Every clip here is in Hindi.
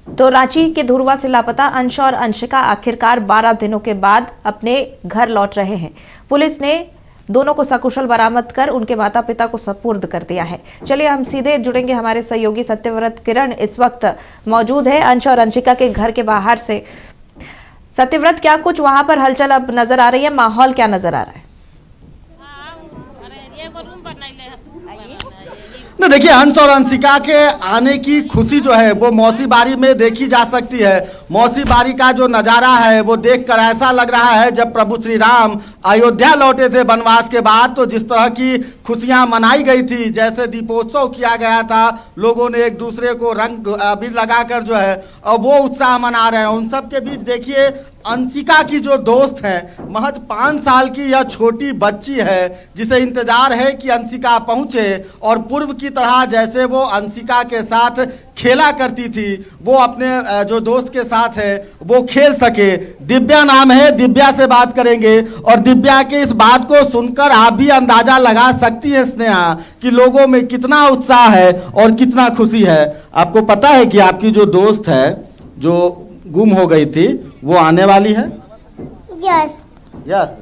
तो रांची के धुरवा से लापता अंश और अंशिका आखिरकार 12 दिनों के बाद अपने घर लौट रहे हैं। पुलिस ने दोनों को सकुशल बरामद कर उनके माता पिता को सुपुर्द कर दिया है। चलिए हम सीधे जुड़ेंगे, हमारे सहयोगी सत्यव्रत किरण इस वक्त मौजूद है अंश और अंशिका के घर के बाहर से। सत्यव्रत, क्या कुछ वहां पर हलचल अब नजर आ रही है? माहौल क्या नजर आ रहा है? ना देखिए, अंश और अंशिका के आने की खुशी जो है वो मौसी बारी में देखी जा सकती है। मौसी बारी का जो नज़ारा है वो देखकर ऐसा लग रहा है जब प्रभु श्री राम अयोध्या लौटे थे वनवास के बाद, तो जिस तरह की खुशियां मनाई गई थी, जैसे दीपोत्सव किया गया था, लोगों ने एक दूसरे को रंग अबीर लगाकर जो है और वो उत्साह मना रहे हैं। उन सब के बीच देखिए अंशिका की जो दोस्त है, महज 5 साल की यह छोटी बच्ची है जिसे इंतजार है कि अंशिका पहुंचे और पूर्व की तरह जैसे वो अंशिका के साथ खेला करती थी वो अपने जो दोस्त के साथ है वो खेल सके। दिव्या नाम है, दिव्या से बात करेंगे और दिव्या के इस बात को सुनकर आप भी अंदाजा लगा सकती है स्नेहा कि लोगों में कितना उत्साह है और कितना खुशी है। आपको पता है कि आपकी जो दोस्त है जो गुम हो गई थी वो आने वाली है? Yes yes.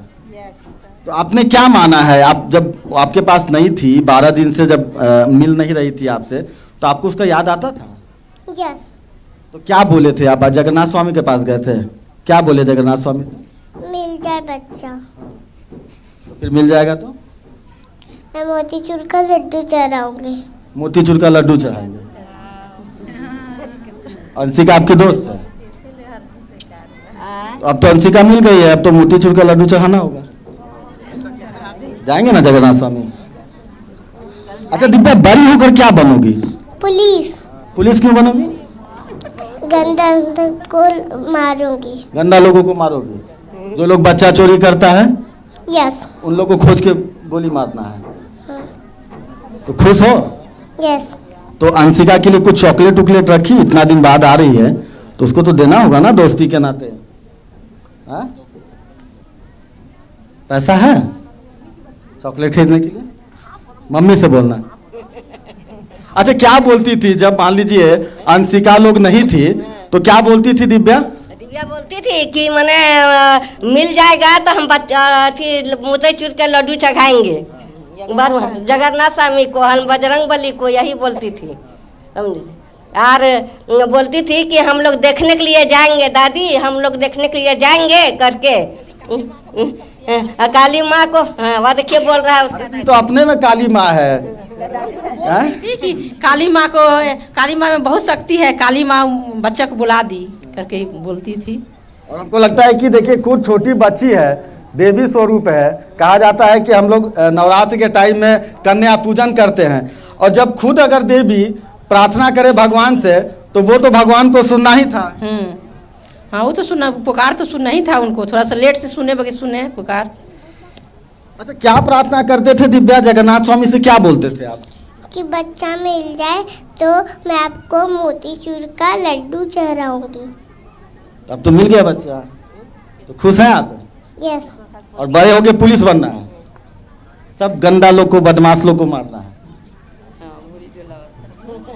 तो आपने क्या माना है? आप जब आपके पास नहीं थी 12 दिन से, जब मिल नहीं रही थी आपसे, तो आपको उसका याद आता था? यस। तो क्या बोले थे आप? जगन्नाथ स्वामी के पास गए थे, क्या बोले जगन्नाथ स्वामी से? मिल जाए बच्चा। तो फिर मिल जाएगा तो मैं मोतीचूर का लड्डू चढ़ाऊंगी। मोतीचूर का लड्डू चढ़ाएंगे। अंशिका आपकी दोस्त है, तो अब तो अंशिका मिल गई है, अब तो मोतीचूर का लड्डू चढ़ाना होगा। जाएंगे ना जगन्नाथ स्वामी? अच्छा दिव्या, बड़ी होकर क्या बनोगी? पुलिस। पुलिस क्यों बनोगी? गंदा को मारूंगी। गंदा लोगों को मारोगी? जो लोग बच्चा चोरी करता है यस। उन लोगों को खोज के गोली मारना है। तो खुश हो? यस। तो अंशिका के लिए कुछ चॉकलेट उकलेट रखी? इतना दिन बाद आ रही है तो उसको तो देना होगा ना दोस्ती के नाते। हाँ? पैसा है चॉकलेट खरीदने के लिए? मम्मी से बोलना। अच्छा, क्या बोलती थी जब मान लीजिए अंशिका लोग नहीं थी तो क्या बोलती थी दिव्या? दिव्या बोलती थी कि मैंने मिल जाएगा तो हम मोतीचूर के लड्डू चढ़ाएंगे जगन्नाथ स्वामी को, हम बजरंग बली को, यही बोलती थी समझे। और बोलती थी कि हम लोग देखने के लिए जाएंगे दादी, हम लोग देखने के लिए जाएंगे करके काली माँ को। वह देखिए बोल रहा है उसका तो अपने में काली माँ है। काली माँ को, काली माँ में बहुत शक्ति है, काली माँ बच्चा को बुला दी करके बोलती थी। और हमको लगता है कि देखिए कुछ छोटी बच्ची है, देवी स्वरूप है। कहा जाता है कि हम लोग नवरात्र के टाइम में कन्या पूजन करते हैं और जब खुद अगर देवी प्रार्थना करे भगवान से तो वो तो भगवान को सुनना ही था। हाँ, वो तो सुनना, पुकार तो सुनना ही था उनको, थोड़ा सा लेट से सुने बगैर सुने पुकार। अच्छा, क्या प्रार्थना करते थे दिव्या? जगन्नाथ स्वामी से क्या बोलते थे आप? कि बच्चा मिल जाए तो मैं आपको मोतीचूर का लड्डू चढ़ाऊंगी। अब तो मिल गया बच्चा, तो खुश हैं आप? यस। और बड़े होके पुलिस बनना है, सब गंदा लोग को, बदमाश लोग को मारना है।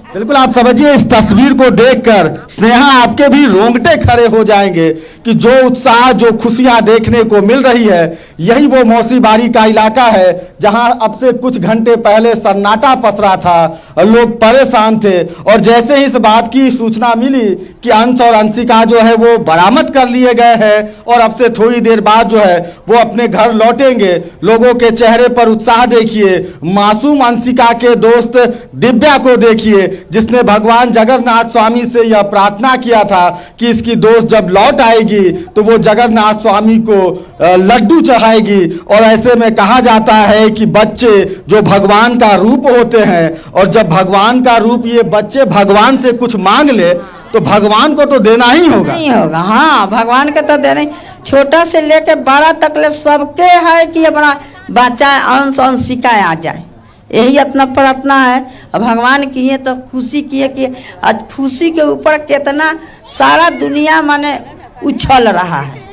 बिल्कुल, आप समझिए इस तस्वीर को देखकर स्नेहा आपके भी रोंगटे खड़े हो जाएंगे कि जो उत्साह, जो खुशियां देखने को मिल रही है, यही वो मौसी बारी का इलाका है जहां अब से कुछ घंटे पहले सन्नाटा पसरा था और लोग परेशान थे। और जैसे ही इस बात की सूचना मिली कि अंश और अंशिका जो है वो बरामद कर लिए गए हैं और अब से थोड़ी देर बाद जो है वो अपने घर लौटेंगे, लोगों के चेहरे पर उत्साह देखिए। मासूम अंशिका के दोस्त दिव्या को देखिए जिसने भगवान जगन्नाथ स्वामी से यह प्रार्थना किया था कि इसकी दोस्त जब लौट आएगी तो वो जगन्नाथ स्वामी को लड्डू चढ़ाएगी। और ऐसे में कहा जाता है कि बच्चे जो भगवान का रूप होते हैं और जब भगवान का रूप ये बच्चे भगवान से कुछ मांग ले तो भगवान को तो देना ही होगा। नहीं होगा, हाँ, भगवान के तो देना, छोटा से लेकर बड़ा तक ले सबके है कि अपना बच्चा अंश अंशिका आ जाए, यही इतना प्रार्थना है। अब भगवान किए तो खुशी किए कि आज खुशी के ऊपर कितना सारा दुनिया माने उछल रहा है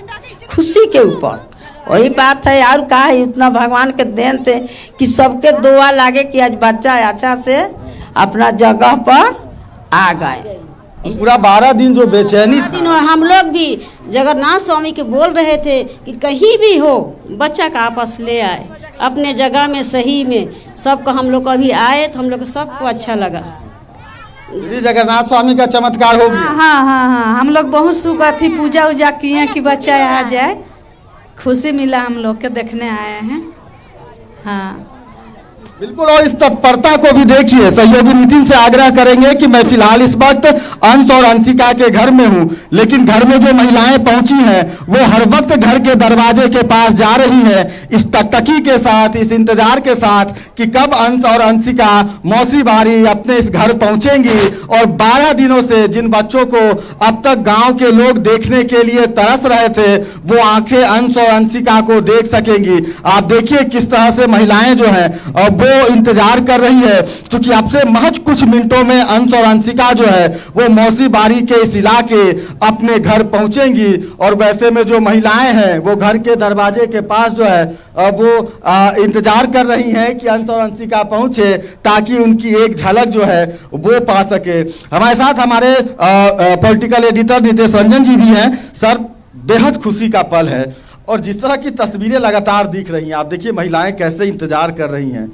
खुशी के ऊपर, वही बात है। और का है, इतना भगवान के देन थे कि सबके दुआ लागे कि आज बच्चा अच्छा से अपना जगह पर आ गए। पूरा 12 दिन जो बेचैनी था। दिन हम लोग भी जगन्नाथ स्वामी के बोल रहे थे कि कहीं भी हो बच्चा का आपस ले आए अपने जगह में, सही में सबको। हम लोग अभी आए तो हम लोग को सबको अच्छा लगा। जगन्नाथ स्वामी का चमत्कार हो गया। हाँ, हम लोग बहुत सुख थी, पूजा उजा किए कि बच्चा आ जाए, खुशी मिला हम लोग के, देखने आए हैं। हाँ बिल्कुल, और इस तत्परता को भी देखिए। सहयोगी नितिन से आग्रह करेंगे कि मैं फिलहाल इस वक्त अंश और अंशिका के घर में हूं, लेकिन घर में जो महिलाएं पहुंची हैं वो हर वक्त घर के दरवाजे के पास जा रही हैं, इस टकटकी के साथ, इस इंतजार के साथ कि कब अंश और अंशिका मौसी बारी अपने इस घर पहुंचेंगी। और 12 दिनों से जिन बच्चों को अब तक गांव के लोग देखने के लिए तरस रहे थे, वो आंखें अंश और अंशिका को देख सकेंगी। आप देखिए किस तरह से महिलाएं जो है वो इंतजार कर रही है, क्योंकि अब से महज कुछ मिनटों में अंश और अंशिका जो है वो मौसी बारी के इस इलाके अपने घर पहुंचेंगी। और वैसे में जो महिलाएं हैं वो घर के दरवाजे के पास जो है वो इंतजार कर रही हैं कि अंश और अंशिका पहुंचे, ताकि उनकी एक झलक जो है वो पा सके। हमारे साथ हमारे पॉलिटिकल एडिटर नितेश रंजन जी भी हैं। सर, बेहद खुशी का पल है, और जिस तरह की तस्वीरें लगातार दिख रही हैं, आप देखिए महिलाएं कैसे इंतजार कर रही हैं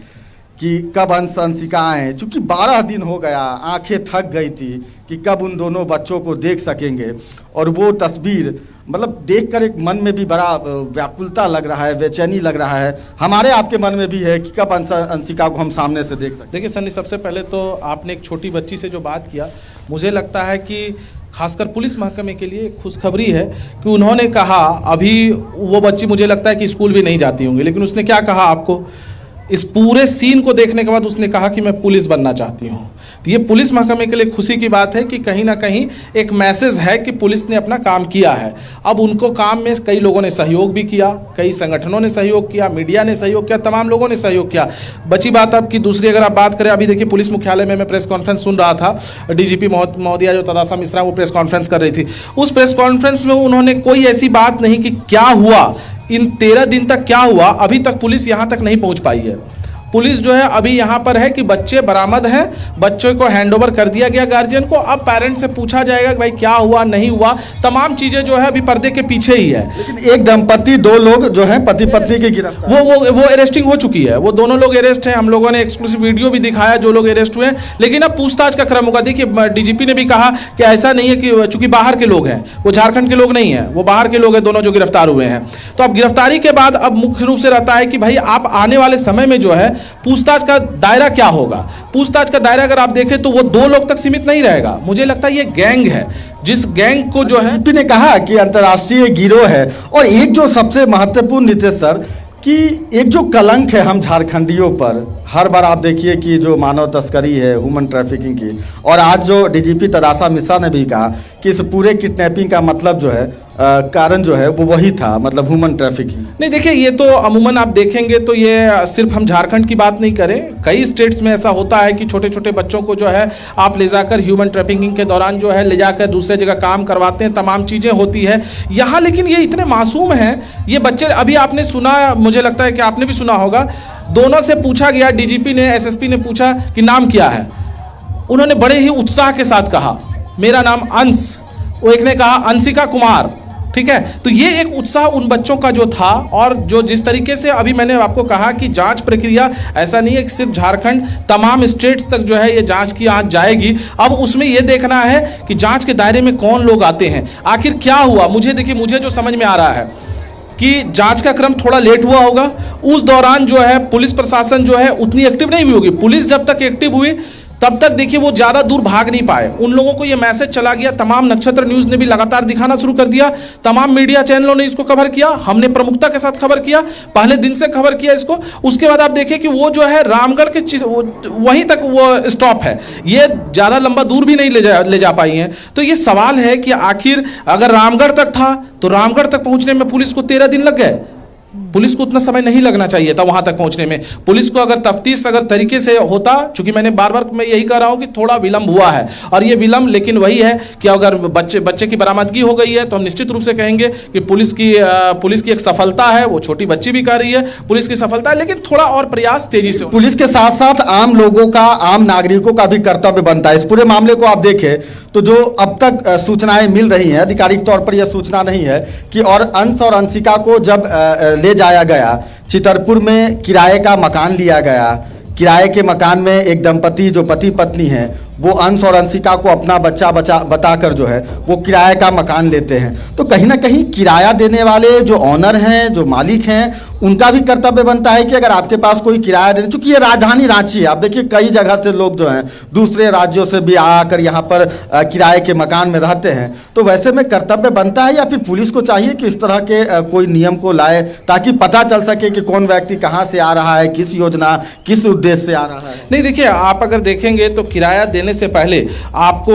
कि कब अंश अंशिका आए। चूंकि 12 दिन हो गया, आंखें थक गई थी कि कब उन दोनों बच्चों को देख सकेंगे। और वो तस्वीर मतलब देखकर एक मन में भी बड़ा व्याकुलता लग रहा है, बेचैनी लग रहा है। हमारे आपके मन में भी है कि कब अंशिका को हम सामने से देख सकें। देखिए सन्नी, सबसे पहले तो आपने एक छोटी बच्ची से जो बात किया, मुझे लगता है कि खासकर पुलिस महकमे के लिए खुशखबरी है कि उन्होंने कहा, अभी वो बच्ची मुझे लगता है कि स्कूल भी नहीं जाती होंगी, लेकिन उसने क्या कहा आपको, इस पूरे सीन को देखने के बाद उसने कहा कि मैं पुलिस बनना चाहती हूँ। तो ये पुलिस महकमे के लिए खुशी की बात है कि कहीं ना कहीं एक मैसेज है कि पुलिस ने अपना काम किया है। अब उनको काम में कई लोगों ने सहयोग भी किया, कई संगठनों ने सहयोग किया, मीडिया ने सहयोग किया, तमाम लोगों ने सहयोग किया। बची बात अब की दूसरी, अगर आप बात करें, अभी देखिए पुलिस मुख्यालय में मैं प्रेस कॉन्फ्रेंस सुन रहा था, डीजीपी महोदया जो तदासा मिश्रा वो प्रेस कॉन्फ्रेंस कर रही थी। उस प्रेस कॉन्फ्रेंस में उन्होंने कोई ऐसी बात नहीं कि क्या हुआ, इन 13 दिन तक क्या हुआ, अभी तक पुलिस यहाँ तक नहीं पहुँच पाई है। पुलिस जो है अभी यहाँ पर है कि बच्चे बरामद हैं, बच्चों को हैंडओवर कर दिया गया गार्जियन को। अब पेरेंट्स से पूछा जाएगा कि भाई क्या हुआ नहीं हुआ, तमाम चीजें जो है अभी पर्दे के पीछे ही है। लेकिन एक दंपति, 2 लोग जो हैं पति पत्नी की गिरफ्तार, वो अरेस्टिंग हो चुकी है, वो दोनों लोग अरेस्ट हैं। हम लोगों ने एक्सक्लूसिव वीडियो भी दिखाया जो लोग अरेस्ट हुए हैं, लेकिन अब पूछताछ का क्रम होगा। देखिए डीजीपी ने भी कहा कि ऐसा नहीं है कि चूंकि बाहर के लोग हैं, वो झारखंड के लोग नहीं हैं, वो बाहर के लोग हैं दोनों जो गिरफ्तार हुए हैं। तो अब गिरफ्तारी के बाद अब मुख्य रूप से रहता है कि भाई आप आने वाले समय में जो है पूछताछ का दायरा क्या होगा। पूछताछ का दायरा अगर आप देखें तो वो 2 लोग तक सीमित नहीं रहेगा। मुझे लगता है ये गैंग है, जिस गैंग को जो है डीजीपी ने कहा कि अंतर्राष्ट्रीय गिरोह है। और एक जो सबसे महत्वपूर्ण नितेश सर, कि एक जो कलंक है हम झारखंडियों पर, हर बार आप देखिए कि जो मानव तस्करी है, ह्यूमन ट्रैफिकिंग की, और आज जो डीजीपी तदासा मिश्रा ने भी कहा कि इस पूरे किडनैपिंग का मतलब जो है कारण जो है वो वही था, मतलब ह्यूमन ट्रैफिकिंग। नहीं, देखिए ये तो अमूमन आप देखेंगे तो ये सिर्फ हम झारखंड की बात नहीं करें, कई स्टेट्स में ऐसा होता है कि छोटे छोटे बच्चों को जो है आप ले जाकर ह्यूमन ट्रैफिकिंग के दौरान जो है ले जाकर दूसरे जगह काम करवाते हैं, तमाम चीज़ें होती है यहाँ। लेकिन ये इतने मासूम हैं ये बच्चे। अभी आपने सुना, मुझे लगता है कि आपने भी सुना होगा, दोनों से पूछा गया, डीजीपी ने, एसएसपी ने पूछा कि नाम क्या है, उन्होंने बड़े ही उत्साह के साथ कहा मेरा नाम अंश, वो एक ने कहा अंशिका कुमार। ठीक है, तो ये एक उत्साह उन बच्चों का जो था, और जो जिस तरीके से अभी मैंने आपको कहा कि जांच प्रक्रिया ऐसा नहीं है कि सिर्फ झारखंड, तमाम स्टेट्स तक जो है ये जांच की आज जाएगी। अब उसमें ये देखना है कि जांच के दायरे में कौन लोग आते हैं, आखिर क्या हुआ। मुझे जो समझ में आ रहा है कि जांच का क्रम थोड़ा लेट हुआ होगा, उस दौरान जो है पुलिस प्रशासन जो है उतनी एक्टिव नहीं हुई होगी। पुलिस जब तक एक्टिव हुई तब तक देखिए वो ज़्यादा दूर भाग नहीं पाए, उन लोगों को ये मैसेज चला गया। तमाम नक्षत्र न्यूज़ ने भी लगातार दिखाना शुरू कर दिया, तमाम मीडिया चैनलों ने इसको कवर किया, हमने प्रमुखता के साथ खबर किया, पहले दिन से खबर किया इसको। उसके बाद आप देखिए कि वो जो है रामगढ़ के वहीं तक वो स्टॉप है, ये ज़्यादा लंबा दूर भी नहीं ले जा पाई हैं। तो ये सवाल है कि आखिर अगर रामगढ़ तक था तो रामगढ़ तक पहुँचने में पुलिस को 13 दिन लग गए। पुलिस को उतना समय नहीं लगना चाहिए था वहां तक पहुंचने में। पुलिस को अगर तफ्तीश अगर तरीके से होता, चूंकि मैंने बार बार मैं यही कह रहा हूं कि थोड़ा विलंब हुआ है, और ये विलंब लेकिन वही है कि अगर बच्चे की बरामदगी हो गई है तो हम निश्चित रूप से कहेंगे कि पुलिस की एक सफलता है। वो छोटी बच्ची भी कह रही है पुलिस की सफलता है, लेकिन थोड़ा और प्रयास तेजी से। पुलिस के साथ साथ आम लोगों का, आम नागरिकों का भी कर्तव्य बनता है। इस पूरे मामले को आप देखें तो जो अब तक सूचनाएं मिल रही हैं, आधिकारिक तौर पर यह सूचना नहीं है कि और अंश और अंशिका को जब ले जाया गया, चितरपुर में किराए का मकान लिया गया। किराए के मकान में एक दंपति जो पति पत्नी हैं, वो अंश और अंशिका को अपना बच्चा बताकर जो है वो किराए का मकान लेते हैं। तो कहीं ना कहीं किराया देने वाले जो ऑनर हैं, जो मालिक हैं, उनका भी कर्तव्य बनता है कि अगर आपके पास कोई किराया देने, चूंकि ये राजधानी रांची है, आप देखिए कई जगह से लोग जो हैं दूसरे राज्यों से भी आकर यहाँ पर किराए के मकान में रहते हैं, तो वैसे में कर्तव्य बनता है या फिर पुलिस को चाहिए कि इस तरह के कोई नियम को लाए ताकि पता चल सके कि कौन व्यक्ति कहाँ से आ रहा है, किस योजना, किस उद्देश्य से आ रहा है? नहीं, देखिए आप अगर देखेंगे तो किराया देने से पहले आपको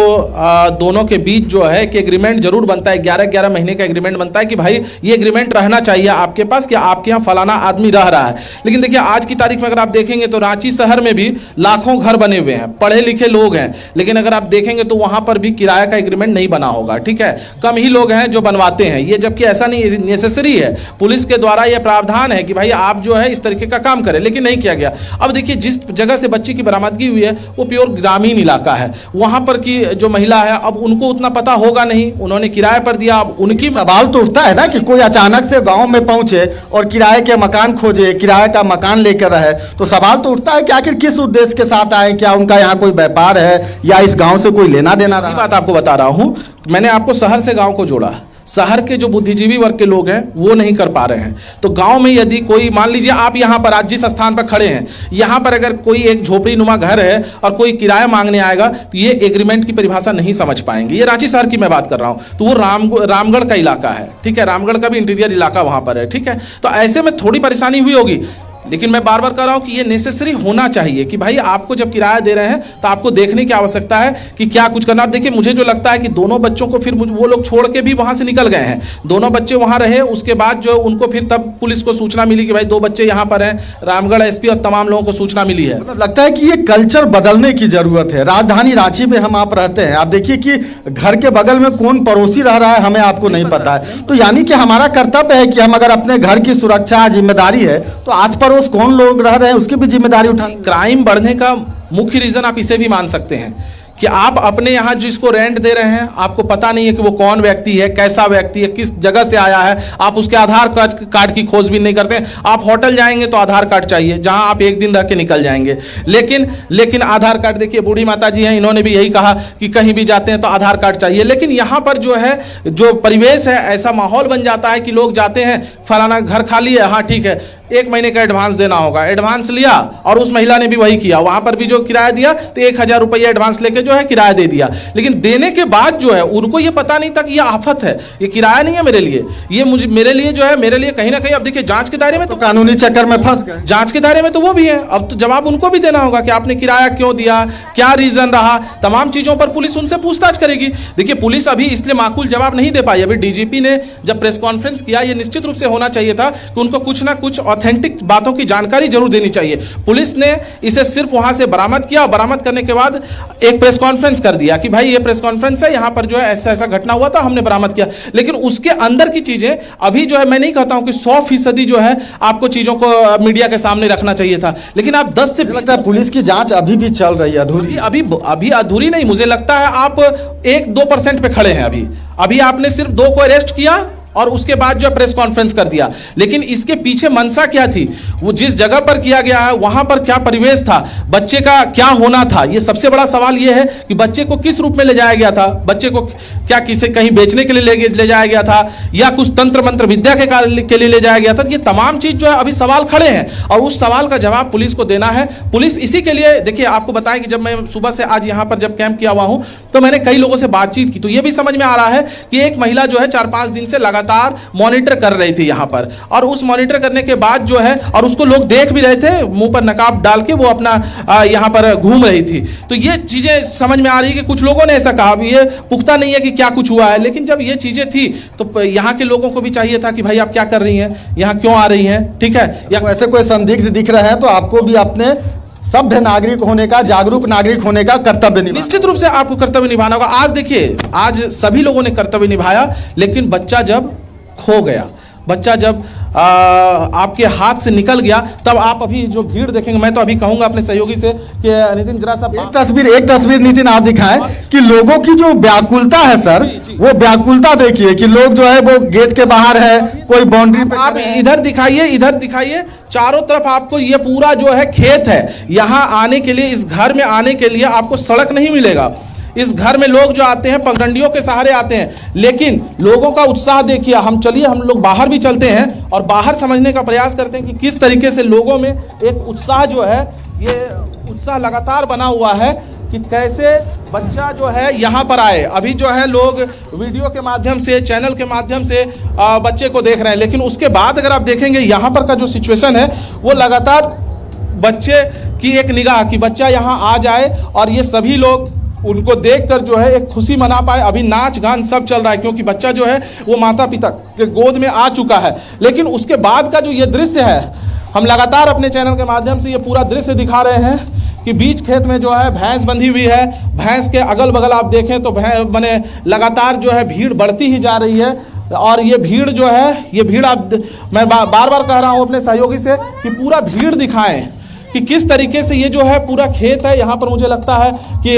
दोनों के बीच जो है कि एग्रीमेंट जरूर बनता है, 11-11 महीने का एग्रीमेंट बनता है कि भाई ये एग्रीमेंट रहना चाहिए आपके पास कि आपके यहाँ फलाना आदमी रह रहा है। लेकिन देखिए आज की तारीख में अगर आप देखेंगे तो रांची शहर में भी लाखों घर बने हुए हैं, पढ़े लिखे लोग हैं, लेकिन अगर आप देखेंगे तो वहां पर भी किराया का एग्रीमेंट नहीं बना होगा। ठीक है, कम ही लोग हैं जो बनवाते हैं ये, जबकि ऐसा नहीं नेसेसरी है। पुलिस के द्वारा यह प्रावधान है कि भाई आप जो है इस तरीके का काम करें, लेकिन नहीं किया गया। अब देखिए जिस जगह से बच्ची की बरामदगी हुई है वो प्योर ग्रामीण इलाका है, वहां पर की जो महिला है अब उनको उतना पता होगा नहीं, उन्होंने किराए पर दिया। अब उनकी सवाल तो उठता है ना कि कोई अचानक से गांव में पहुंचे और किराए के मकान खोजे, किराए का मकान लेकर रहे, तो सवाल तो उठता है कि आखिर किस उद्देश्य के साथ आए, क्या उनका यहाँ कोई व्यापार है या इस गांव से कोई लेना देना रहा? बात आपको बता रहा हूं, मैंने आपको शहर से गांव को जोड़ा। शहर के जो बुद्धिजीवी वर्ग के लोग हैं वो नहीं कर पा रहे हैं, तो गांव में यदि कोई, मान लीजिए आप यहाँ पर आज जिस स्थान पर खड़े हैं, यहाँ पर अगर कोई एक झोपड़ी नुमा घर है और कोई किराया मांगने आएगा तो ये एग्रीमेंट की परिभाषा नहीं समझ पाएंगे। ये रांची शहर की मैं बात कर रहा हूँ, तो वो रामगढ़ का इलाका है। ठीक है, रामगढ़ का भी इंटीरियर इलाका वहाँ पर है। ठीक है, तो ऐसे में थोड़ी परेशानी हुई होगी, लेकिन मैं बार बार कह रहा हूं कि ये नेसेसरी होना चाहिए कि भाई आपको जब किराया दे रहे हैं तो आपको देखने की आवश्यकता है कि क्या कुछ करना। आप देखिए मुझे जो लगता है कि दोनों बच्चों को फिर वो लोग छोड़ के भी वहां से निकल गए हैं, दोनों बच्चे वहां रहे, उसके बाद जो उनको फिर तब पुलिस को सूचना मिली कि भाई 2 बच्चे यहाँ पर हैं, रामगढ़ एसपी और तमाम लोगों को सूचना मिली है। मतलब लगता है कि ये कल्चर बदलने की जरूरत है। राजधानी रांची में हम आप रहते हैं, आप देखिए कि घर के बगल में कौन पड़ोसी रह रहा है हमें आपको नहीं पता है, तो यानी कि हमारा कर्तव्य है कि हम अगर अपने घर की सुरक्षा जिम्मेदारी है तो आस पड़ोस कौन लोग रह रहे हैं उसकी भी जिम्मेदारी उठाएं। क्राइम बढ़ने का मुख्य रीजन आप इसे भी मान सकते हैं कि आप अपने यहाँ जिसको रेंट दे रहे हैं आपको पता नहीं है कि वो कौन व्यक्ति है, कैसा व्यक्ति है, किस जगह से आया है, आप उसके आधार कार्ड की खोजबीन नहीं करते हैं। आप होटल जाएंगे तो आधार कार्ड चाहिए, जहां आप एक दिन रह के निकल जाएंगे, लेकिन आधार कार्ड, देखिए बूढ़ी माता जी हैं, इन्होंने भी यही कहा कि कहीं भी जाते हैं तो आधार कार्ड चाहिए। लेकिन यहाँ पर जो है जो परिवेश है, ऐसा माहौल बन जाता है कि लोग जाते हैं, फलाना घर खाली है, हाँ ठीक है, 1 महीने का एडवांस देना होगा, एडवांस लिया और उस महिला ने भी वही किया, वहां पर भी जो किराया दिया तो 1000 रुपया एडवांस लेके जो है किराया दे दिया। लेकिन देने के बाद जो है उनको ये पता नहीं था कि ये आफत है, ये किराया नहीं है मेरे लिए, ये मेरे लिए जो है, मेरे लिए कहीं ना कहीं, अब देखिए जांच के दायरे में तो कानूनी चक्कर में फंस गए, जांच के दायरे में तो वो भी है, अब तो जवाब उनको भी देना होगा कि आपने किराया क्यों दिया, क्या रीजन रहा, तमाम चीजों पर पुलिस उनसे पूछताछ करेगी। देखिए पुलिस अभी इसलिए माकूल जवाब नहीं दे पाई। अभी डीजीपी ने जब प्रेस कॉन्फ्रेंस किया, ये निश्चित रूप से होना चाहिए था कि उनको कुछ ना कुछ ऑथेंटिक बातों की जानकारी जरूर देनी चाहिए। पुलिस ने इसे सिर्फ वहां से बरामद किया, बरामद करने के बाद एक प्रेस कॉन्फ्रेंस कर दिया कि भाई ये प्रेस कॉन्फ्रेंस है, यहां पर जो है ऐसा ऐसा घटना हुआ था, हमने बरामद किया। लेकिन उसके अंदर की चीजें अभी जो है, मैं नहीं कहता हूं कि 100% जो है आपको चीजों को मीडिया के सामने रखना चाहिए था, लेकिन आप 10 से लगता है पुलिस की जांच अभी भी चल रही है, अधूरी। अभी अधूरी नहीं, मुझे लगता है आप 1-2% पे खड़े हैं। अभी आपने सिर्फ 2 को अरेस्ट किया और उसके बाद जो प्रेस कॉन्फ्रेंस कर दिया, लेकिन इसके पीछे मंशा क्या थी, वो जिस जगह पर किया गया है वहां पर क्या परिवेश था, बच्चे का क्या होना था, ये सबसे बड़ा सवाल ये है कि बच्चे को किस रूप में ले जाया गया था, बच्चे को क्या किसे कहीं बेचने के लिए ले जाया गया था या कुछ तंत्र मंत्र विद्या के लिए ले जाया गया था। ये तमाम चीज जो है अभी सवाल खड़े हैं और उस सवाल का जवाब पुलिस को देना है। पुलिस इसी के लिए, देखिए आपको बताएं कि जब मैं सुबह से आज यहाँ पर जब कैंप किया हुआ हूँ तो मैंने कई लोगों से बातचीत की, तो ये भी समझ में आ रहा है कि एक महिला जो है 4-5 दिन से लगातार लगातार मॉनिटर कर रही थी यहाँ पर, और उस मॉनिटर करने के बाद जो है, और उसको लोग देख भी रहे थे, मुंह पर नकाब डाल के वो अपना यहाँ पर घूम रही थी। तो ये चीजें समझ में आ रही है कि कुछ लोगों ने ऐसा कहा, ये पुख्ता नहीं है कि क्या कुछ हुआ है, लेकिन जब ये चीजें थी तो यहाँ के लोगों को भी चाहिए था कि भाई आप क्या कर रही हैं, यहाँ क्यों आ रही हैं, ठीक है। या ऐसे कोई संदिग्ध दिख रहे हैं तो आपको भी अपने सभ्य नागरिक होने का, जागरूक नागरिक होने का कर्तव्य निभाना। निश्चित रूप से आपको कर्तव्य निभाना होगा। आज देखिए, आज सभी लोगों ने कर्तव्य निभाया, लेकिन बच्चा जब खो गया, बच्चा जब आपके हाथ से निकल गया, तब आप अभी जो भीड़ देखेंगे, मैं तो अभी कहूंगा अपने सहयोगी से कि नितिन जरा सा एक तस्वीर नितिन आप दिखाएं कि लोगों की जो व्याकुलता है सर, वो व्याकुलता देखिए कि लोग जो है वो गेट के बाहर है, कोई बाउंड्री पे। आप इधर दिखाइए, इधर दिखाइए, चारों तरफ आपको ये पूरा जो है खेत है। यहाँ आने के लिए, इस घर में आने के लिए आपको सड़क नहीं मिलेगा। इस घर में लोग जो आते हैं पगडंडियों के सहारे आते हैं, लेकिन लोगों का उत्साह देखिए। हम लोग बाहर भी चलते हैं और बाहर समझने का प्रयास करते हैं कि किस तरीके से लोगों में एक उत्साह जो है, ये उत्साह लगातार बना हुआ है कि कैसे बच्चा जो है यहाँ पर आए। अभी जो है लोग वीडियो के माध्यम से, चैनल के माध्यम से बच्चे को देख रहे हैं, लेकिन उसके बाद अगर आप देखेंगे यहाँ पर का जो सिचुएशन है, वो लगातार बच्चे की एक निगाह कि बच्चा यहाँ आ जाए और ये सभी लोग उनको देखकर जो है एक खुशी मना पाए। अभी नाच गान सब चल रहा है, क्योंकि बच्चा जो है वो माता पिता के गोद में आ चुका है। लेकिन उसके बाद का जो ये दृश्य है, हम लगातार अपने चैनल के माध्यम से ये पूरा दृश्य दिखा रहे हैं कि बीच खेत में जो है भैंस बंधी हुई है। भैंस के अगल बगल आप देखें तो मैंने लगातार जो है भीड़ बढ़ती ही जा रही है। और ये भीड़ जो है, ये भीड़ मैं बार बार कह रहा हूँ अपने सहयोगी से कि पूरा भीड़ दिखाएं कि किस तरीके से ये जो है पूरा खेत है। यहाँ पर मुझे लगता है कि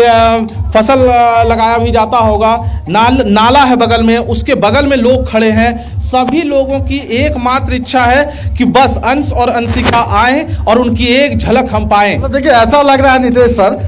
फसल लगाया भी जाता होगा, नाला है बगल में, उसके बगल में लोग खड़े हैं। सभी लोगों की एकमात्र इच्छा है कि बस अंश और अंशिका आए और उनकी एक झलक हम पाएं। तो देखिए, ऐसा लग रहा है नितेश सर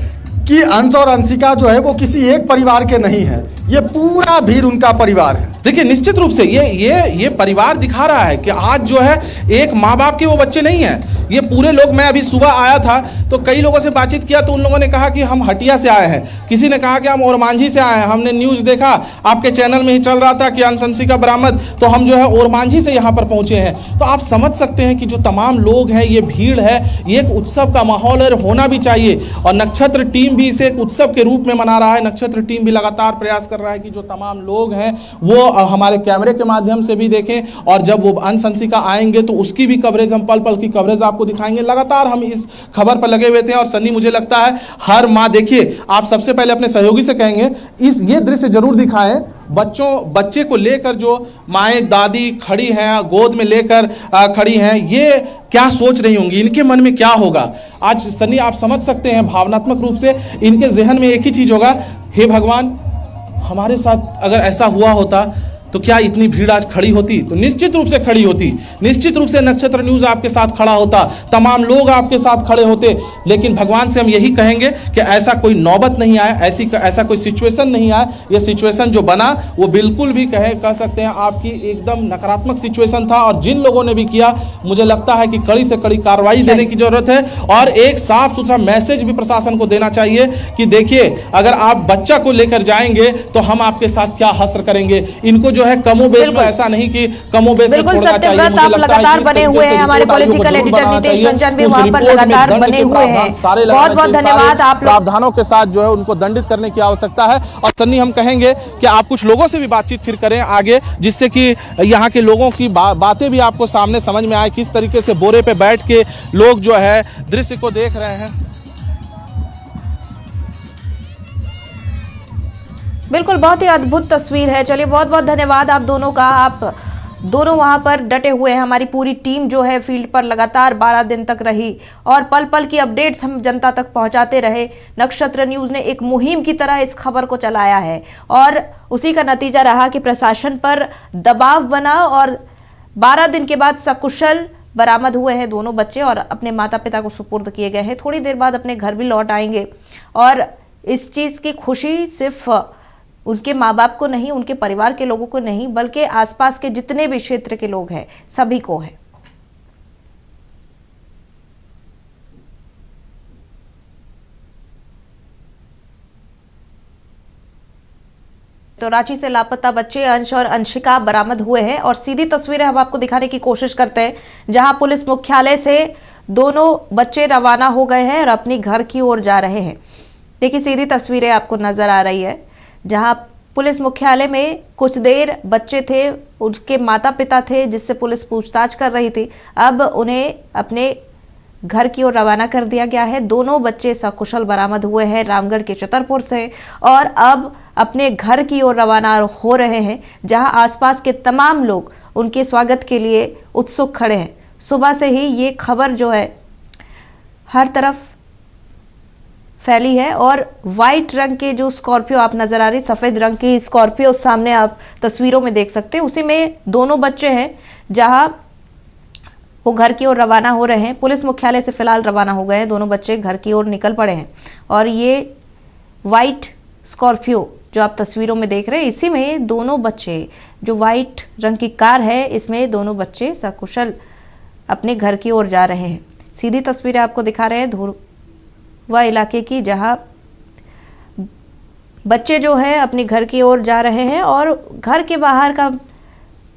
कि अंश और अंशिका जो है वो किसी एक परिवार के नहीं है, ये पूरा भीड़ उनका परिवार है। देखिए, निश्चित रूप से ये परिवार दिखा रहा है कि आज जो है एक माँ बाप के वो बच्चे नहीं हैं। ये पूरे लोग, मैं अभी सुबह आया था तो कई लोगों से बातचीत किया तो उन लोगों ने कहा कि हम हटिया से आए हैं, किसी ने कहा कि हम ओरमांझी से आए हैं, हमने न्यूज़ देखा आपके चैनल में ही चल रहा था कि अंश अंशिका बरामद, तो हम जो है ओरमांझी से यहाँ पर पहुँचे हैं। तो आप समझ सकते हैं कि जो तमाम लोग हैं, ये भीड़ है, ये एक उत्सव का माहौल है, होना भी चाहिए। और नक्षत्र टीम भी इसे एक उत्सव के रूप में मना रहा है। नक्षत्र टीम भी लगातार प्रयास कर रहा है कि जो तमाम लोग हैं वो हमारे कैमरे के माध्यम से भी देखें, और जब वो अंश अंशिका आएंगे तो उसकी भी कवरेज, हम पल पल की कवरेज आपको दिखाएंगे। लगातार हम इस खबर पर लगे हुए थे। और सन्नी, मुझे लगता है हर माँ, देखिए आप सबसे पहले अपने सहयोगी से कहेंगे ये दृश्य जरूर दिखाएं। बच्चे को लेकर जो माएँ दादी खड़ी हैं, गोद में लेकर खड़ी हैं, ये क्या सोच रही होंगी, इनके मन में क्या होगा। आज सन्नी, आप समझ सकते हैं भावनात्मक रूप से इनके जहन में एक ही चीज होगा, हे भगवान, हमारे साथ अगर ऐसा हुआ होता तो क्या इतनी भीड़ आज खड़ी होती? तो निश्चित रूप से खड़ी होती, निश्चित रूप से नक्षत्र न्यूज़ आपके साथ खड़ा होता, तमाम लोग आपके साथ खड़े होते। लेकिन भगवान से हम यही कहेंगे कि ऐसा कोई नौबत नहीं आए, ऐसा कोई सिचुएशन नहीं आए। ये सिचुएशन जो बना वो बिल्कुल भी कह सकते हैं आपकी एकदम नकारात्मक सिचुएशन था। और जिन लोगों ने भी किया, मुझे लगता है कि कड़ी से कड़ी कार्रवाई देने की जरूरत है। और एक साफ सुथरा मैसेज भी प्रशासन को देना चाहिए कि देखिए, अगर आप बच्चा को लेकर जाएंगे तो हम आपके साथ क्या हसर करेंगे। इनको जो है कमोबेश, ऐसा नहीं कि कमोबेश बिल्कुल सत्यव्रत, आप लगातार बने हुए हैं, हमारे पॉलिटिकल एडिटर नीतीश रंजन भी वहां पर लगातार बने हुए हैं। बहुत बहुत धन्यवाद। आप प्रावधानों के साथ जो है उनको दंडित करने की आवश्यकता है। और सन्नी, हम कहेंगे कि आप कुछ लोगों से भी बातचीत फिर करें आगे, जिससे कि यहाँ के लोगों की बातें भी आपको सामने समझ में आए, किस तरीके से बोरे पे बैठ के लोग जो है दृश्य को देख रहे हैं। बिल्कुल, बहुत ही अद्भुत तस्वीर है। चलिए, बहुत बहुत धन्यवाद आप दोनों का। आप दोनों वहां पर डटे हुए हैं। हमारी पूरी टीम जो है फील्ड पर लगातार 12 दिन तक रही और पल पल की अपडेट्स हम जनता तक पहुंचाते रहे। नक्षत्र न्यूज़ ने एक मुहिम की तरह इस खबर को चलाया है और उसी का नतीजा रहा कि प्रशासन पर दबाव बना और 12 दिन के बाद सकुशल बरामद हुए हैं दोनों बच्चे और अपने माता पिता को सुपुर्द किए गए हैं। थोड़ी देर बाद अपने घर भी लौट आएंगे और इस चीज़ की खुशी सिर्फ उनके माँ बाप को नहीं, उनके परिवार के लोगों को नहीं, बल्कि आसपास के जितने भी क्षेत्र के लोग हैं सभी को है। तो रांची से लापता बच्चे अंश और अंशिका बरामद हुए हैं और सीधी तस्वीरें हम आपको दिखाने की कोशिश करते हैं, जहां पुलिस मुख्यालय से दोनों बच्चे रवाना हो गए हैं और अपनी घर की ओर जा रहे हैं। देखिए सीधी तस्वीरें आपको नजर आ रही है, जहां पुलिस मुख्यालय में कुछ देर बच्चे थे, उसके माता पिता थे जिससे पुलिस पूछताछ कर रही थी। अब उन्हें अपने घर की ओर रवाना कर दिया गया है। दोनों बच्चे सकुशल बरामद हुए हैं रामगढ़ के छतरपुर से और अब अपने घर की ओर रवाना हो रहे हैं, जहां आसपास के तमाम लोग उनके स्वागत के लिए उत्सुक खड़े हैं। सुबह से ही ये खबर जो है हर तरफ फैली है और वाइट रंग के जो स्कॉर्पियो आप नजर आ रही, सफेद रंग की स्कॉर्पियो सामने आप तस्वीरों में देख सकते हैं, उसी में दोनों बच्चे हैं, जहां वो घर की ओर रवाना हो रहे हैं। पुलिस मुख्यालय से फिलहाल रवाना हो गए हैं, दोनों बच्चे घर की ओर निकल पड़े हैं और ये वाइट स्कॉर्पियो जो आप तस्वीरों में देख रहे हैं, इसी में दोनों बच्चे, जो वाइट रंग की कार है, इसमें दोनों बच्चे सकुशल अपने घर की ओर जा रहे हैं। सीधी तस्वीरें आपको दिखा रहे हैं धुरवा इलाके की, जहां बच्चे जो है अपने घर की ओर जा रहे हैं और घर के बाहर का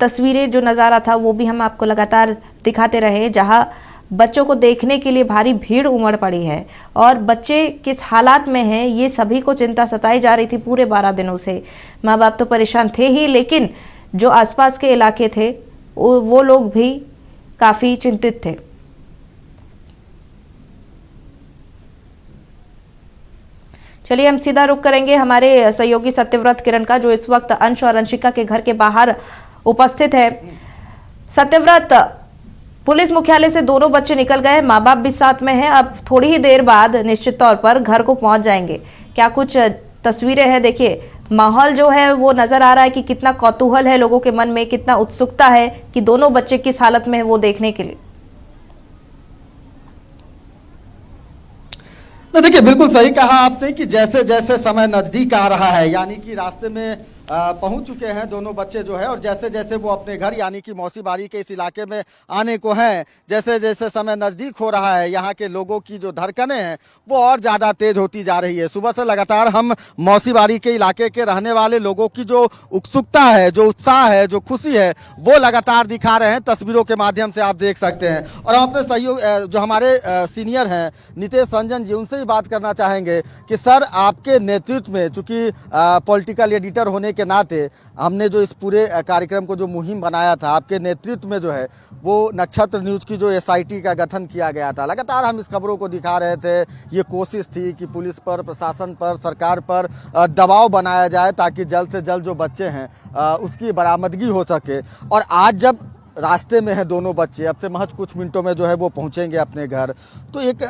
तस्वीरें जो नज़ारा था वो भी हम आपको लगातार दिखाते रहे, जहां बच्चों को देखने के लिए भारी भीड़ उमड़ पड़ी है और बच्चे किस हालात में हैं ये सभी को चिंता सताई जा रही थी। पूरे 12 दिनों से माँ बाप तो परेशान थे ही, लेकिन जो आसपास के इलाके थे वो लोग भी काफ़ी चिंतित थे। चलिए हम सीधा रुख करेंगे हमारे सहयोगी सत्यव्रत किरण का, जो इस वक्त अंश और अंशिका के घर के बाहर उपस्थित है। सत्यव्रत, पुलिस मुख्यालय से दोनों बच्चे निकल गए, माँ बाप भी साथ में हैं, अब थोड़ी ही देर बाद निश्चित तौर पर घर को पहुंच जाएंगे। क्या कुछ तस्वीरें हैं? देखिए माहौल जो है वो नजर आ रहा है कि कितना कौतूहल है लोगों के मन में, कितना उत्सुकता है कि दोनों बच्चे किस हालत में है वो देखने के लिए। देखिए बिल्कुल सही कहा आपने कि जैसे जैसे समय नजदीक आ रहा है, यानी कि रास्ते में पहुंच चुके हैं दोनों बच्चे जो है, और जैसे जैसे वो अपने घर यानी कि मौसी बारी के इस इलाके में आने को हैं, जैसे जैसे समय नज़दीक हो रहा है, यहाँ के लोगों की जो धड़कनें हैं वो और ज़्यादा तेज होती जा रही है। सुबह से लगातार हम मौसी बारी के इलाके के रहने वाले लोगों की जो उत्सुकता है, जो उत्साह है, जो खुशी है, वो लगातार दिखा रहे हैं, तस्वीरों के माध्यम से आप देख सकते हैं। और हम अपने सहयोग जो हमारे सीनियर हैं नितेश रंजन जी, उनसे ही बात करना चाहेंगे कि सर आपके नेतृत्व में, चूँकि पॉलिटिकल एडिटर होने के नाते हमने जो इस पूरे कार्यक्रम को जो मुहिम बनाया था, आपके नेतृत्व में जो है वो नक्षत्र न्यूज़ की जो SIT का गठन किया गया था। लगातार हम इस खबरों को दिखा रहे थे, ये कोशिश थी कि पुलिस पर, प्रशासन पर, सरकार पर दबाव बनाया जाए ताकि जल्द से जल्द जो बच्चे हैं उसकी बरामदगी हो सके। और आज जब रास्ते में है दोनों बच्चे, अब से महज कुछ मिनटों में जो है वो पहुँचेंगे अपने घर, तो एक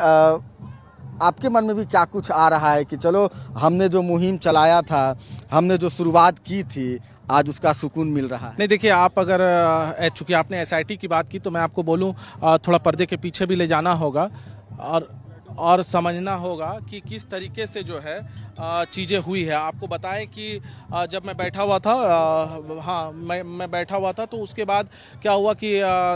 आपके मन में भी क्या कुछ आ रहा है कि चलो हमने जो मुहिम चलाया था, हमने जो शुरुआत की थी, आज उसका सुकून मिल रहा है? नहीं देखिए, आप अगर चूँकि आपने SIT की बात की तो मैं आपको बोलूँ थोड़ा पर्दे के पीछे भी ले जाना होगा और समझना होगा कि किस तरीके से जो है चीज़ें हुई है। आपको बताएं कि जब मैं बैठा हुआ था, मैं बैठा हुआ था, तो उसके बाद क्या हुआ कि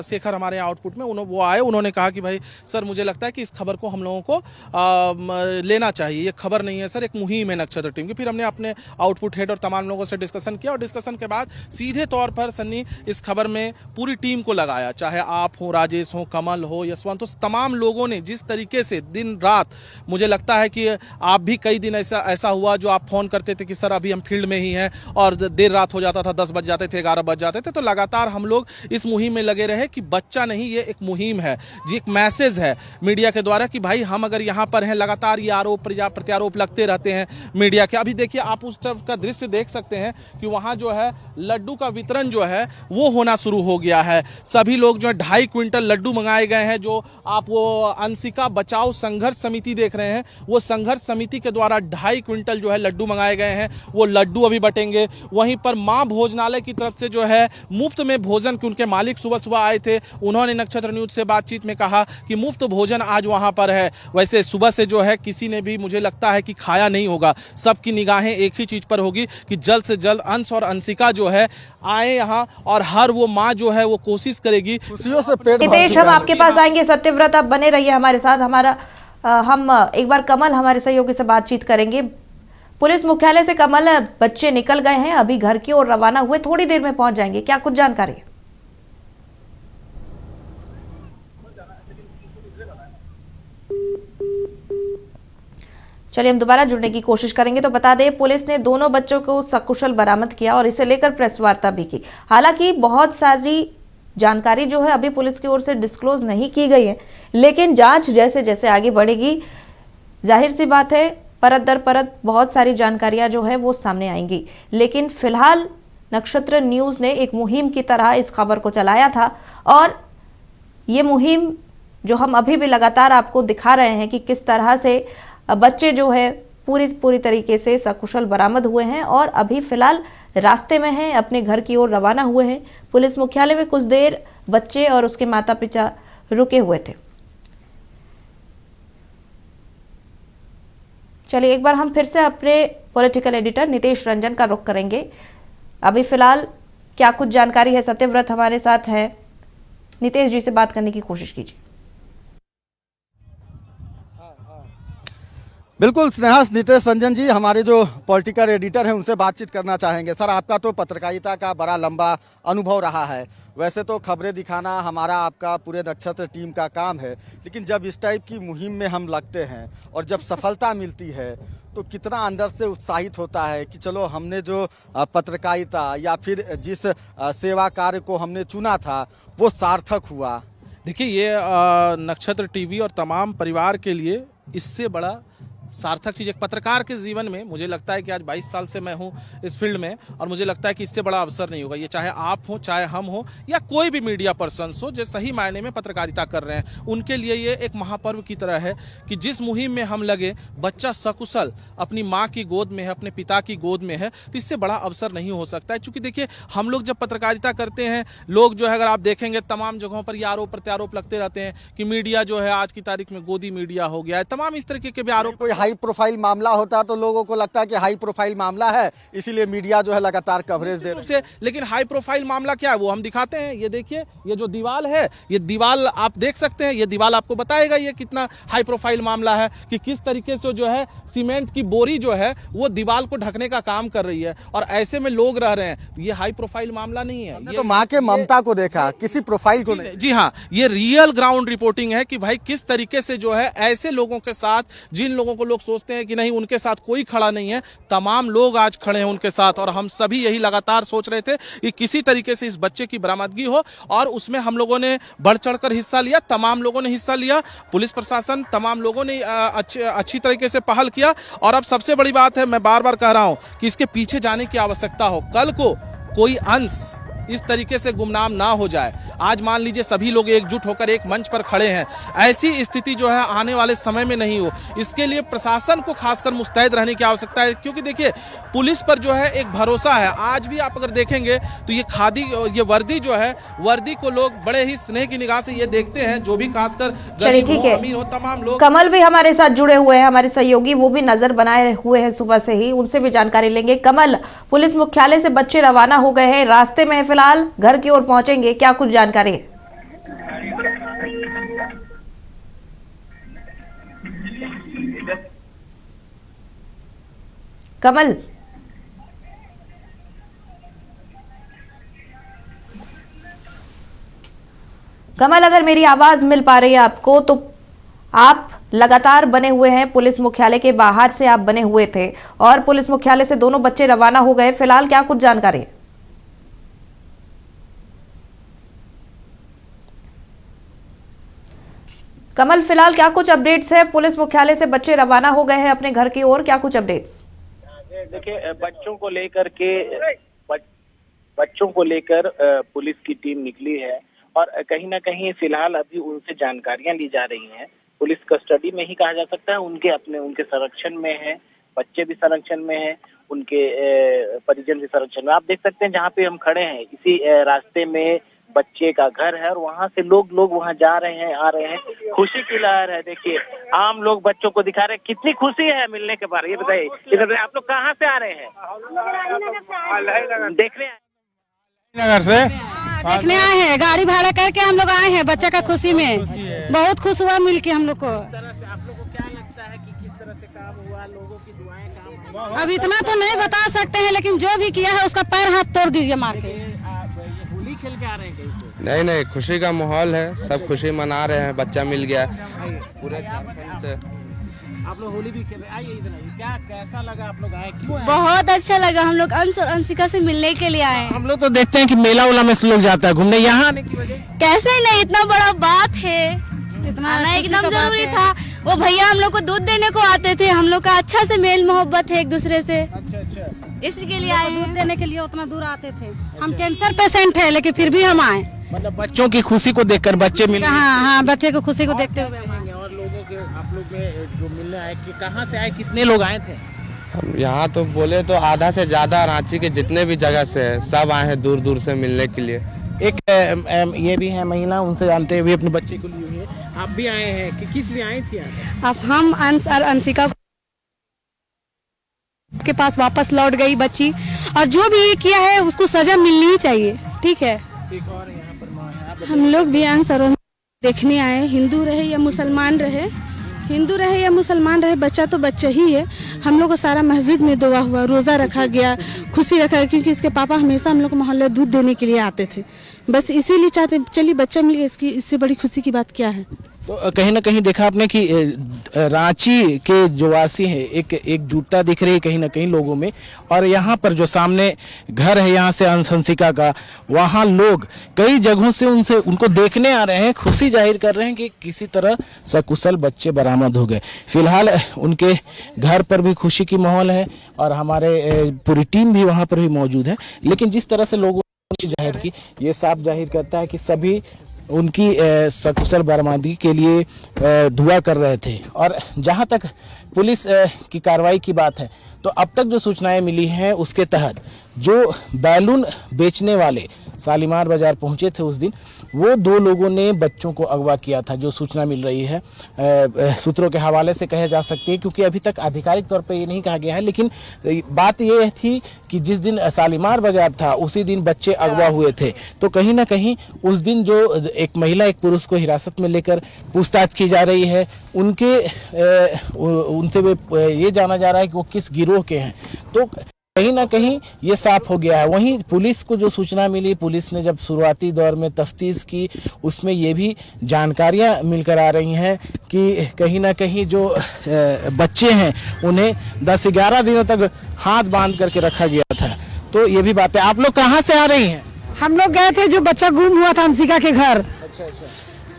शेखर हमारे आउटपुट में वो आए, उन्होंने कहा कि भाई सर मुझे लगता है कि इस खबर को हम लोगों को लेना चाहिए, ये खबर नहीं है सर, एक मुहिम है नक्षत्र टीम की। फिर हमने अपने आउटपुट हेड और तमाम लोगों से डिस्कशन किया और डिस्कशन के बाद सीधे तौर पर सन्नी इस खबर में पूरी टीम को लगाया, चाहे आप हो, राजेश हो, कमल हो, यशवंत हो, तमाम लोगों ने जिस तरीके से दिन रात, मुझे लगता है कि आप भी कई दिन ऐसा हुआ जो आप फ़ोन करते थे कि सर अभी हम फील्ड में ही हैं, और देर रात हो जाता था, 10 बज जाते थे, 11 बज जाते थे, तो लगातार हम लोग इस मुहिम में लगे रहे कि बच्चा नहीं, ये एक मुहिम है, जी एक मैसेज है मीडिया के द्वारा कि भाई हम अगर यहाँ पर हैं, लगातार ये आरोप प्रत्यारोप लगते रहते हैं मीडिया के। अभी देखिए आप उस तरफ का दृश्य देख सकते हैं कि वहाँ जो है लड्डू का वितरण जो है वो होना शुरू हो गया है। सभी लोग जो है 2.5 क्विंटल लड्डू मंगाए गए हैं, जो आप वो अंशिका बचाओ संघर्ष समिति देख रहे हैं, वो संघर्ष समिति के द्वारा 2.5 क्विंटल जो है लड्डू मंगाए गए हैं, वो लड्डू अभी बटेंगे। वहीं पर मां भोजनालय की तरफ से जो है मुफ्त में भोजन, कि उनके मालिक सुबह सुबह आए थे, उन्होंने नक्षत्र न्यूज़ से बातचीत में कहा कि मुफ्त भोजन आज वहां पर है। वैसे सुबह से जो है किसी ने भी, मुझे लगता है कि खाया नहीं होगा, सबकी निगाहें एक ही चीज पर होगी कि जल्द से जल्द अंश और अंशिका जो है आए यहाँ, और हर वो माँ जो है वो कोशिश करेगी। खुशियों से पेट भर नितेश, चुका हम है। आपके पास आएंगे, सत्यव्रत आप बने रहिए हमारे साथ। हम एक बार कमल हमारे सहयोगी से बातचीत करेंगे। पुलिस मुख्यालय से कमल बच्चे निकल गए हैं, अभी घर की ओर रवाना हुए, थोड़ी देर में पहुंच जाएंगे। क्या कुछ जानकारी है? चलिए हम दोबारा जुड़ने की कोशिश करेंगे। तो बता दें, पुलिस ने दोनों बच्चों को सकुशल बरामद किया और इसे लेकर प्रेस वार्ता भी की। हालांकि बहुत सारी जानकारी जो है अभी पुलिस की ओर से डिस्क्लोज नहीं की गई है, लेकिन जांच जैसे जैसे आगे बढ़ेगी, जाहिर सी बात है परत दर परत बहुत सारी जानकारियां जो है वो सामने आएंगी। लेकिन फिलहाल नक्षत्र न्यूज ने एक मुहिम की तरह इस खबर को चलाया था और ये मुहिम जो हम अभी भी लगातार आपको दिखा रहे हैं कि किस तरह से बच्चे जो है पूरी तरीके से सकुशल बरामद हुए हैं और अभी फिलहाल रास्ते में हैं, अपने घर की ओर रवाना हुए हैं। पुलिस मुख्यालय में कुछ देर बच्चे और उसके माता पिता रुके हुए थे। चलिए एक बार हम फिर से अपने पॉलिटिकल एडिटर नितेश रंजन का रुख करेंगे। अभी फिलहाल क्या कुछ जानकारी है? सत्यव्रत हमारे साथ है, नितेश जी से बात करने की कोशिश कीजिए। बिल्कुल स्नेहा, नितेश रंजन जी हमारे जो पॉलिटिकल एडिटर हैं उनसे बातचीत करना चाहेंगे। सर, आपका तो पत्रकारिता का बड़ा लंबा अनुभव रहा है। वैसे तो खबरें दिखाना हमारा आपका पूरे नक्षत्र टीम का काम है, लेकिन जब इस टाइप की मुहिम में हम लगते हैं और जब सफलता मिलती है तो कितना अंदर से उत्साहित होता है कि चलो हमने जो पत्रकारिता या फिर जिस सेवा कार्य को हमने चुना था वो सार्थक हुआ। देखिए, ये नक्षत्र टीवी और तमाम परिवार के लिए इससे बड़ा सार्थक चीज़ एक पत्रकार के जीवन में मुझे लगता है कि आज 22 साल से मैं हूं इस फील्ड में और मुझे लगता है कि इससे बड़ा अवसर नहीं होगा। ये चाहे आप हो, चाहे हम हो या कोई भी मीडिया पर्सन हो जो सही मायने में पत्रकारिता कर रहे हैं, उनके लिए ये एक महापर्व की तरह है कि जिस मुहिम में हम लगे, बच्चा सकुशल अपनी माँ की गोद में है, अपने पिता की गोद में है, तो इससे बड़ा अवसर नहीं हो सकता है। चूँकि देखिए, हम लोग जब पत्रकारिता करते हैं, लोग जो है अगर आप देखेंगे तमाम जगहों पर ये आरोप प्रत्यारोप लगते रहते हैं कि मीडिया जो है आज की तारीख में गोदी मीडिया हो गया है, तमाम इस तरीके के भी आरोप। हाई प्रोफाइल मामला होता तो लोगों को लगता है कि हाई प्रोफाइल मामला है, इसीलिए मीडिया जो है लगातार कवरेज दे रही है। लेकिन हाई प्रोफाइल मामला क्या है वो हम दिखाते हैं। ये देखिए, ये जो दीवार है, ये दीवार आप देख सकते हैं, ये दीवार आपको बताएगा ये कितना हाई प्रोफाइल मामला है कि किस तरीके से जो है सीमेंट की बोरी जो है वो दीवार को ढकने का काम कर रही है और ऐसे में लोग रह रहे हैं। ये हाई प्रोफाइल मामला नहीं है। ये तो माँ के ममता को देखा, किसी प्रोफाइल को नहीं। जी हाँ, ये रियल ग्राउंड रिपोर्टिंग है कि भाई किस तरीके से जो है ऐसे लोगों के साथ, जिन लोगों को लोग सोचते हैं कि नहीं उनके साथ कोई खड़ा नहीं है, तमाम लोग आज खड़े हैं उनके साथ। और हम सभी यही लगातार सोच रहे थे कि किसी तरीके से इस बच्चे की बरामदगी हो और उसमें हम लोगों ने बढ़ चढ़कर हिस्सा लिया, तमाम लोगों ने हिस्सा लिया, पुलिस प्रशासन तमाम लोगों ने अच्छी तरीके से पहल किया। और अब सबसे बड़ी बात है, मैं बार बार कह रहा हूं कि इसके पीछे जाने की आवश्यकता हो, कल को कोई अंश इस तरीके से गुमनाम ना हो जाए। आज मान लीजिए सभी लोग एकजुट होकर एक मंच पर खड़े हैं, ऐसी स्थिति जो है आने वाले समय में नहीं हो, इसके लिए प्रशासन को खासकर मुस्तैद रहने की आवश्यकता है। क्योंकि देखिए, पुलिस पर जो है एक भरोसा है। आज भी आप अगर देखेंगे तो ये खादी, ये वर्दी जो है, वर्दी को लोग बड़े ही स्नेह की निगाह से ये देखते हैं, जो भी खासकर चलिए ठीक है, अमीर हो, तमाम लोग। कमल भी हमारे साथ जुड़े हुए हैं, हमारे सहयोगी, वो भी नजर बनाए हुए हैं सुबह से ही, उनसे भी जानकारी लेंगे। कमल, पुलिस मुख्यालय से बच्चे रवाना हो गए हैं, रास्ते में फिलहाल घर की ओर पहुंचेंगे, क्या कुछ जानकारी है? कमल, कमल अगर मेरी आवाज मिल पा रही है आपको, तो आप लगातार बने हुए हैं, पुलिस मुख्यालय के बाहर से आप बने हुए थे और पुलिस मुख्यालय से दोनों बच्चे रवाना हो गए, फिलहाल क्या कुछ जानकारी है? कमल, फिलहाल क्या कुछ अपडेट्स है? पुलिस मुख्यालय से बच्चे रवाना हो गए हैं अपने घर की ओर, क्या कुछ अपडेट्स? देखिए, बच्चों को लेकर पुलिस की टीम निकली है और कहीं ना कहीं फिलहाल अभी उनसे जानकारियां ली जा रही हैं। पुलिस कस्टडी में ही कहा जा सकता है, उनके संरक्षण में है, बच्चे भी संरक्षण में है, उनके परिजन भी संरक्षण में। आप देख सकते हैं जहाँ पे हम खड़े हैं, इसी रास्ते में बच्चे का घर है और वहाँ से लोग वहाँ जा रहे हैं, आ रहे हैं, खुशी की लहर है। देखिए, आम लोग बच्चों को दिखा रहे हैं, कितनी खुशी है मिलने के बाद। ये बताइए, इधर आप लोग कहाँ से आ रहे हैं? देखने नगर से देखने आए हैं, गाड़ी भाड़ा करके हम लोग आए हैं बच्चा का खुशी में, बहुत खुश हुआ मिल के हम लोग को। आप लोग को क्या लगता है कि किस तरह से काम हुआ, लोगों की दुआएं काम अब इतना तो नहीं बता सकते हैं, लेकिन जो भी किया है उसका पैर हाथ तोड़ दीजिए मार के। होली खेल के आ रहे हैं कहीं से? नहीं, खुशी का माहौल है, सब खुशी मना रहे हैं, बच्चा मिल गया पूरे झारखंड से। आप लोग होली भी खेल रहे, आइए इधर आइए। क्या कैसा लगा, आप लोग आए, क्यों आए? बहुत अच्छा लगा, हम लोग अंश और अंशिका से मिलने के लिए आए। हम लोग तो देखते हैं कि मेला उला में लोग जाता है घूमने, यहाँ आने की वजह? कैसे नहीं, इतना बड़ा बात है, आना एकदम जरूरी था। वो भैया हम लोग को दूध देने को आते थे, हम लोग का अच्छा से मेल मोहब्बत है एक दूसरे से, इसके लिए आए। दूध देने के लिए उतना दूर आते थे। हम कैंसर पेशेंट है, लेकिन फिर भी हम आए। मतलब बच्चों की खुशी को देखकर बच्चे मिले? हाँ, बच्चे को खुशी को देखते हुए। और लोगों के, आप लोग जो मिलने आए, कि कहाँ से आए, कितने लोग आए थे? हम यहाँ तो बोले तो आधा से ज्यादा रांची के जितने भी जगह से है, सब आए हैं दूर दूर से मिलने के लिए। एक ये भी है महिला, उनसे जानते हुए अपने बच्चे को लिए हुए आप भी आए हैं, कि किस लिए आई थी आप? अब हम अंश और अंशिका के पास वापस लौट गई बच्ची, और जो भी ये किया है उसको सजा मिलनी ही चाहिए, ठीक है। एक और यहाँ पर माँ है, हम लोग भी अंश और देखने आए, हिंदू रहे या मुसलमान रहे, बच्चा तो बच्चा ही है। हम लोग को सारा मस्जिद में दुआ हुआ, रोज़ा रखा गया, खुशी रखा गया, क्योंकि इसके पापा हमेशा हम लोग को मोहल्ले दूध देने के लिए आते थे। बस इसीलिए चाहते, चलिए बच्चा मिल गया, इससे बड़ी खुशी की बात क्या है। तो कहीं ना कहीं देखा आपने कि रांची के जो वासी हैं, एक एकजुटता दिख रही है कहीं ना कहीं लोगों में। और यहाँ पर जो सामने घर है यहाँ से अंशिका का, वहाँ लोग कई जगहों से उनको देखने आ रहे हैं, खुशी जाहिर कर रहे हैं कि किसी तरह सकुशल बच्चे बरामद हो गए। फिलहाल उनके घर पर भी खुशी की माहौल है और हमारे पूरी टीम भी वहाँ पर भी मौजूद है। लेकिन जिस तरह से लोगों ने जाहिर की, ये साफ जाहिर करता है कि सभी उनकी सकुशल बरामदगी के लिए दुआ कर रहे थे। और जहां तक पुलिस की कार्रवाई की बात है, तो अब तक जो सूचनाएं मिली हैं उसके तहत जो बैलून बेचने वाले शालीमार बाजार पहुंचे थे उस दिन, वो 2 लोगों ने बच्चों को अगवा किया था, जो सूचना मिल रही है सूत्रों के हवाले से कहे जा सकती है, क्योंकि अभी तक आधिकारिक तौर पे ये नहीं कहा गया है। लेकिन बात ये थी कि जिस दिन शालीमार बाजार था उसी दिन बच्चे अगवा हुए थे। तो कहीं ना कहीं उस दिन जो एक महिला एक पुरुष को हिरासत में लेकर पूछताछ की जा रही है, उनसे ये जाना जा रहा है कि वो किस गिरोह के हैं। तो कहीं ना कहीं ये साफ हो गया है। वहीं पुलिस को जो सूचना मिली, पुलिस ने जब शुरुआती दौर में तफ्तीश की, उसमें ये भी जानकारियां मिलकर आ रही हैं कि कहीं ना कहीं जो बच्चे हैं उन्हें 10-11 दिनों तक हाथ बांध करके रखा गया था। तो ये भी बात है। आप लोग कहाँ से आ रही हैं? हम लोग गए थे जो बच्चा गुम हुआ था अंशिका के घर,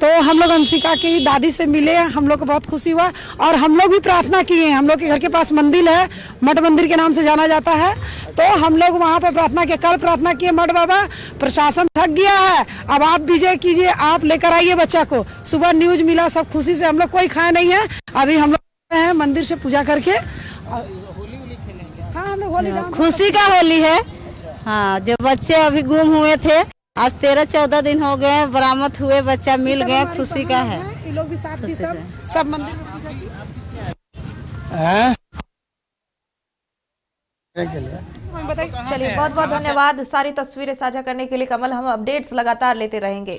तो हम लोग अंशिका की दादी से मिले, हम लोग को बहुत खुशी हुआ। और हम लोग भी प्रार्थना किए, हम लोग के घर के पास मंदिर है, मठ मंदिर के नाम से जाना जाता है, तो हम लोग वहाँ पर प्रार्थना किए। कल प्रार्थना किए, मठ बाबा प्रशासन थक गया है, अब आप विजय कीजिए, आप लेकर आइए बच्चा को। सुबह न्यूज मिला, सब खुशी से, हम लोग कोई खाए नहीं है, अभी हम लोग हैं मंदिर से पूजा करके। हाँ, हम लोग होली, खुशी का होली है। हाँ, जो बच्चे अभी गुम हुए थे, आज 13-14 दिन हो गए, बरामद हुए, बच्चा मिल गए, खुशी का है। ये लोग भी साथ ही सब मंदिर में पूजा की। चलिए, बहुत बहुत धन्यवाद सारी तस्वीरें साझा करने के लिए कमल। हम अपडेट्स लगातार लेते रहेंगे।